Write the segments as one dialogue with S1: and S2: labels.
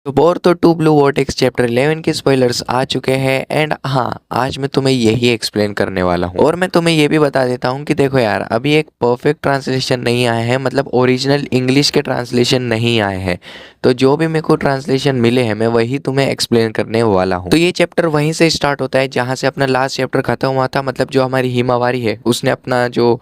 S1: तो Boruto 2 blue vortex chapter 11 के spoilers आ चुके हैं एंड हाँ, आज मैं तुम्हें यही एक्सप्लेन करने वाला हूँ। और मैं तुम्हें ये भी बता देता हूँ कि देखो यार, अभी एक परफेक्ट ट्रांसलेशन नहीं आया है, मतलब ओरिजिनल इंग्लिश के ट्रांसलेशन नहीं आए हैं। तो जो भी मेरे को ट्रांसलेशन मिले हैं मैं वही तुम्हें एक्सप्लेन करने वाला हूँ। तो ये चैप्टर वहीं से स्टार्ट होता है जहाँ से अपना लास्ट चैप्टर खत्म हुआ था। मतलब जो हमारी हिमावारी है उसने अपना जो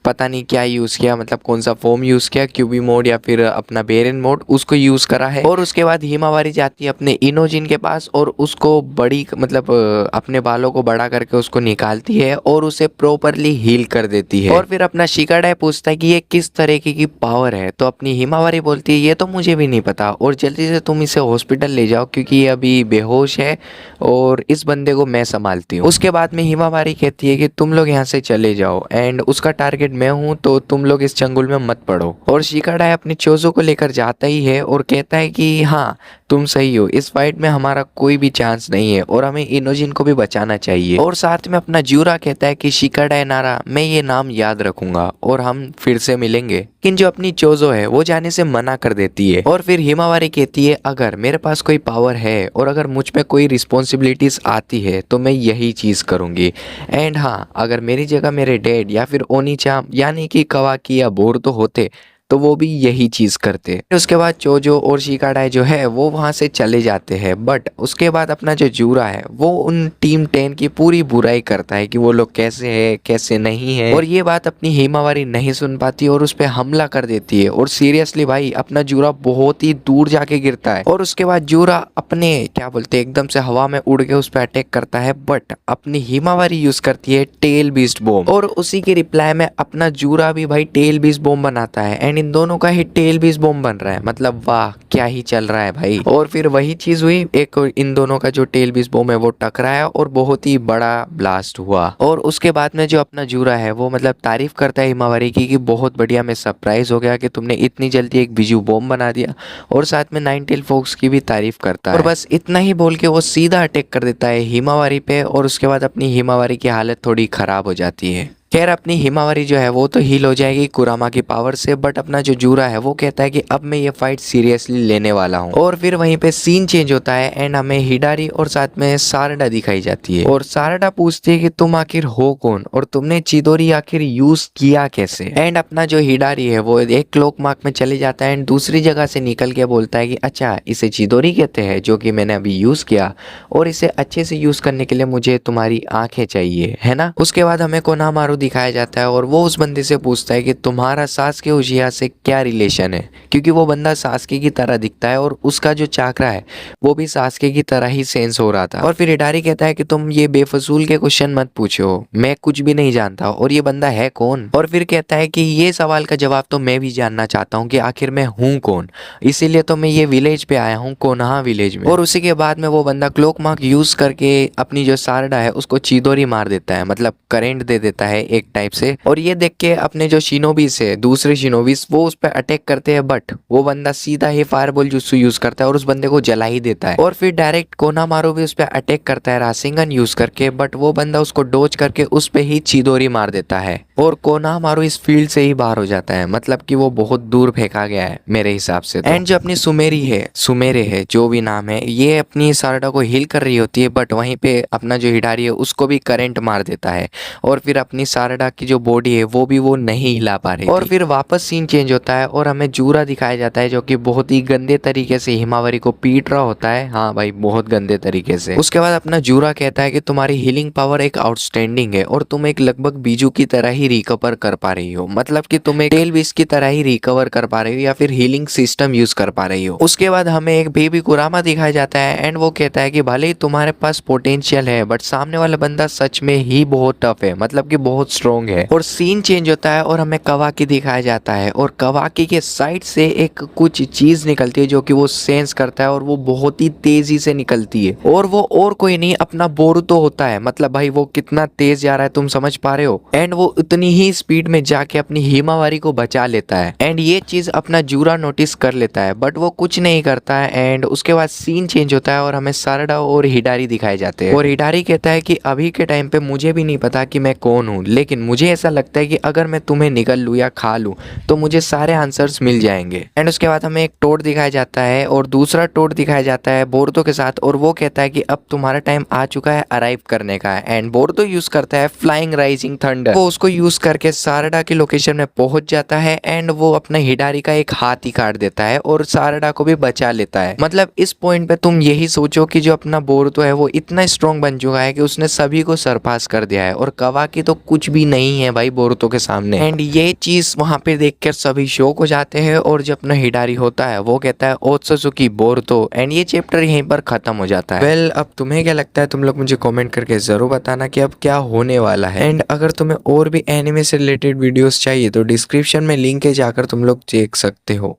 S1: पता नहीं क्या यूज़ किया, मतलब कौन सा फॉर्म यूज़ किया, क्यूबी मोड या फिर अपना बेरेन मोड, उसको यूज़ करा है। और उसके बाद हिमावारी जाती है अपने इनोजिन के पास और उसको बड़ी मतलब अपने बालों को बड़ा करके उसको निकालती है और उसे प्रॉपरली हील कर देती है। और फिर अपना शिकाडाई पूछता है कि ये किस तरीके की पावर है, तो अपनी हिमावारी बोलती है ये तो मुझे भी नहीं पता और जल्दी से तुम इसे हॉस्पिटल ले जाओ क्योंकि ये अभी बेहोश है और इस बंदे को मैं संभालती हूँ। उसके बाद में हिमावारी कहती है कि तुम लोग यहाँ से चले जाओ एंड उसका टारगेट मैं हूँ, तो तुम लोग इस चंगुल में मत पड़ो। और शिकाडाई अपनी चोजो को लेकर जाता ही है और कहता है कि हाँ तुम सही हो, इस फाइट में हमारा कोई भी चांस नहीं है और हमें इनोजिन को भी बचाना चाहिए। और साथ में अपना ज्यूरा कहता है कि शिकाडाई नारा, मैं ये नाम याद रखूंगा और हम फिर से मिलेंगे। लेकिन जो अपनी चोजो है वो जाने से मना कर देती है। और फिर हिमावारी कहती है अगर मेरे पास कोई पावर है और अगर मुझ पे कोई रिस्पॉन्सिबिलिटीज आती है तो मैं यही चीज करूंगी। एंड हाँ, अगर मेरी जगह मेरे डैड या फिर ओनीचा यानी कि कवाकी या बोरुतो होते तो वो भी यही चीज करते। उसके बाद चोजो और शिकाडाई जो है वो वहां से चले जाते हैं। बट उसके बाद अपना जो जूरा है वो उन टीम 10 की पूरी बुराई करता है कि वो लोग कैसे है कैसे नहीं है। और ये बात अपनी हिमावारी नहीं सुन पाती और उस पर हमला कर देती है। और सीरियसली भाई, अपना जूरा बहुत ही दूर जाके गिरता है और उसके बाद जूरा अपने क्या बोलते हैं एकदम से हवा में उड़ के उस पर अटैक करता है। बट अपनी हिमावारी यूज करती है टेल बीस्ट बॉम्ब और उसी के रिप्लाई में अपना जूरा भी भाई टेल बीस्ट बॉम्ब बनाता है एंड इन दोनों का ही टेल बीस बॉम्ब बन रहा है। मतलब वाह, क्या ही चल रहा है भाई। और फिर वही चीज हुई, एक इन दोनों का जो टेल बीस बॉम्ब है वो टकराया और बहुत ही बड़ा ब्लास्ट हुआ। और उसके बाद में जो अपना जूरा है वो मतलब तारीफ करता है हिमावारी की कि बहुत बढ़िया, मैं सरप्राइज हो गया कि तुमने इतनी जल्दी एक बिजू बॉम्ब बना दिया। और साथ में नाइन टेल फॉक्स की भी तारीफ करता है। और बस इतना ही बोल के वो सीधा अटैक कर देता है हिमावारी पे और उसके बाद अपनी हिमावारी की हालत थोड़ी खराब हो जाती है। खैर अपनी हिमावारी जो है वो तो हील हो जाएगी कुरामा की पावर से। बट अपना जो जूरा है वो कहता है कि अब मैं ये फाइट सीरियसली लेने वाला हूँ। और फिर वहीं पे सीन चेंज होता है एंड हमें हिडारी और साथ में सारडा दिखाई जाती है। और सारडा पूछती है कि तुम आखिर हो कौन और तुमने चिदोरी आखिर यूज किया कैसे। एंड अपना जो हिडारी है वो एक क्लॉक मार्क में चले जाता है एंड दूसरी जगह से निकल के बोलता है कि अच्छा इसे चिदोरी कहते हैं जो कि मैंने अभी यूज किया और इसे अच्छे से यूज करने के लिए मुझे तुम्हारी आंखें चाहिए, है ना। उसके बाद हमें कोनामारू दिखाया जाता है और वो उस बंदे से पूछता है कि तुम्हारा सासके उचिहा से क्या रिलेशन है, क्योंकि वो बंदा सासके की तरह दिखता है और उसका जो चाकरा है वो भी सासके की तरह ही सेंस हो रहा था। और फिर हिडारी कहता है कि तुम ये बेफजूल के क्वेश्चन मत पूछो, मैं कुछ भी नहीं जानता और ये बंदा है कौन। और फिर कहता है कि ये सवाल का जवाब तो मैं भी जानना चाहता हूँ कि आखिर मैं हूँ कौन, इसीलिए तो मैं ये विलेज पे आया हूँ, कोनहा विलेज में। और उसी के बाद में वो बंदा क्लोक मार्क यूज करके अपनी जो सारडा है उसको चिदोरी मार देता है, मतलब करेंट दे देता है एक टाइप से। और ये देख के अपने जो शिनोबीस है, दूसरे शिनोबीस, वो उस पर अटैक करते हैं। बट वो बंदा सीधा ही फायरबॉल जुत्सु यूज करता है और उस बंदे को जला ही देता है। और फिर डायरेक्ट कोनामारू भी उस पर अटैक करता है रासेंगन यूज करके। बट वो बंदा उसको डोज करके उस पे ही चिदोरी मार देता है और कोनामारू इस फील्ड से ही बाहर हो जाता है, मतलब कि वो बहुत दूर फेंका गया है मेरे हिसाब से। एंड जो अपनी सुमेरे है जो भी नाम है, ये अपनी सारडा को हील कर रही होती है। बट वहीं पे अपना जो हिडारी है उसको भी करंट मार देता है और फिर अपनी सारडा की जो बॉडी है वो भी वो नहीं हिला पा रही। और फिर वापस सीन चेंज होता है और हमें जूरा दिखाया जाता है जो कि बहुत ही गंदे तरीके से हिमावारी को पीट रहा होता है। हाँ भाई, बहुत गंदे तरीके से। उसके बाद अपना जूरा कहता है कि तुम्हारी हीलिंग पावर एक आउटस्टैंडिंग है और तुम एक लगभग बीजू की तरह ही रिकवर कर पा रही हो, मतलब कि तुम एक टेल बीस की तरह ही रिकवर कर पा रही हो या फिर हीलिंग सिस्टम यूज कर पा रही हो। उसके बाद हमें एक बेबी कुरामा दिखाया जाता है एंड वो कहता है कि भले ही तुम्हारे पास पोटेंशियल है बट सामने वाला बंदा सच में ही बहुत टफ है, मतलब कि बहुत स्ट्रॉन्ग है। और सीन चेंज होता है और हमें कवाकी दिखाया जाता है और कवाकी के साइड से एक कुछ चीज निकलती है जो कि वो सेंस करता है और वो बहुत ही तेजी से निकलती है। और वो और कोई नहीं अपना बोरुतो होता है। मतलब भाई वो कितना तेज जा रहा है तुम समझ पा रहे हो। एंड वो इतनी उतनी ही स्पीड में जाके अपनी हिमावारी को बचा लेता है एंड ये चीज अपना जूरा नोटिस कर लेता है, बट वो कुछ नहीं करता है। एंड उसके बाद सीन चेंज होता है और हमें सारडा और हिडारी दिखाए जाते हैं। और हिडारी कहता है कि अभी के टाइम पे मुझे भी नहीं पता कि मैं कौन हूँ, लेकिन मुझे ऐसा लगता है कि अगर मैं तुम्हें निगल लूँ या खा लूँ तो मुझे सारे आंसर्स मिल जाएंगे। एंड उसके बाद हमें एक टोड दिखाया जाता है और दूसरा टोड दिखाया जाता है बोरुतो के साथ, और वो कहता है कि अब तुम्हारा टाइम आ चुका है अराइव करने का। एंड बोरुतो यूज करता है फ्लाइंग राइजिंग थंडर, वो उसको यूज करके सारडा की लोकेशन में पहुंच जाता है एंड वो अपना हिडारी का एक हाथ ही काट देता है और सारडा को भी बचा लेता है। मतलब इस पॉइंट पे तुम यही सोचो कि जो अपना बोरुतो है वो इतना स्ट्रॉन्ग बन चुका है कि उसने सभी को सरपास कर दिया है, और कवाकी तो कुछ भी नहीं है भाई बोरुतो के सामने। एंड ये चीज वहां पे देखकर सभी शॉक हो जाते हैं, और जो अपना हिडारी होता है वो कहता है ओत्सुकी बोरुतो। एंड ये चैप्टर यहीं पर खत्म हो जाता है। वेल, अब तुम्हें क्या लगता है, तुम लोग मुझे कमेंट करके जरूर बताना कि अब क्या होने वाला है। एंड अगर तुम्हें और भी एनिमे से रिलेटेड वीडियोस चाहिए तो डिस्क्रिप्शन में लिंक है, जाकर तुम लोग देख सकते हो।